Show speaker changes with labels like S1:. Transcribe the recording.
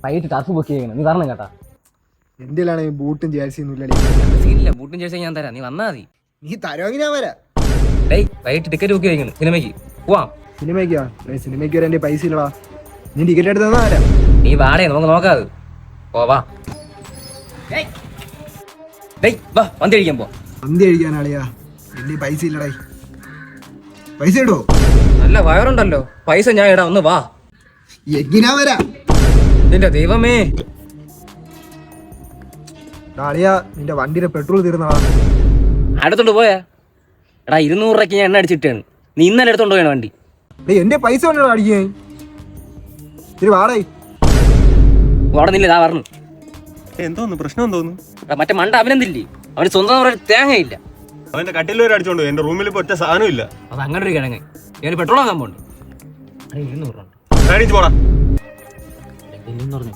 S1: വൈകിട്ട് turf book ചെയ്യണം, നീ തരണം കേട്ടാ.
S2: എന്തിലാണ് ബൂട്ടും ജേഴ്സിയൊന്നും
S1: സീനില്ല, ബൂട്ടും ചേച്ചി ഞാൻ തരാം, നീ വന്നാ മതി.
S2: നീ തരുമെങ്കിൽ ഞാൻ വരാം.
S1: ഡേയ് വൈകിട്ട് ടിക്കറ്റ് ബുക്ക് ചെയ്യണം സിനിമയ്ക്ക് പോവാം.
S2: സിനിമയ്ക്കാ? സിനിമയ്ക്ക് വരാൻ എൻ്റെ പൈസ ഇല്ലടാ. നീ ടിക്കറ്റ് എടുത്ത് തന്നാ വരാം.
S1: നീ വാടേ, നമുക്ക് നോക്കാത്. വാ വന്തി കഴിക്കാൻ പോ.
S2: മന്തി കഴിക്കാനാളിയാ, എൻ്റെ പൈസ ഇല്ലടാ. പൈസ ഇടുവോ?
S1: നല്ല വയറുണ്ടല്ലോ, പൈസ ഞാൻ ഇടാം, ഒന്ന് വാ.
S2: എങ്ങനാ വരാം?
S1: നിന്റെ ദൈവമേ.
S2: അളിയാ, നിന്റെ വണ്ടിയുടെ പെട്രോൾ തീർന്നടാ.
S1: അടുത്തോണ്ട് പോയാ എടാ, 200 രൂപയ്ക്ക് ഞാൻ എണ്ണ അടിച്ചിട്ടാണ്. നീ ഇന്നലെ എടുത്തോണ്ട് പോയാണ് വണ്ടി.
S2: എന്റെ പൈസ കൊണ്ടാ അടിക്കാൻ. ശരി വാടേ.
S1: അവിടെ നില്ല, ഇതാ പറഞ്ഞു.
S3: എന്തോന്നു പ്രശ്നം എന്തോന്നു?
S1: മറ്റേ മണ്ട അവനെന്തില്ലേ, അവന് സ്വന്തം ഒരു തേങ്ങയില്ല.
S3: അവന്റെ കട്ടിലൂടെ അടിച്ചോണ്ട് എന്റെ റൂമിൽ ഇപ്പൊ ഒറ്റ സാധനം ഇല്ല.
S1: അത് അങ്ങനെ ഒരു കിഴങ്ങ്. ഞാൻ പെട്രോൾ വാങ്ങാൻ പോണ്ട്. 200 രൂപ
S3: കാണിച്ചു പോടാ.
S1: പറഞ്ഞു.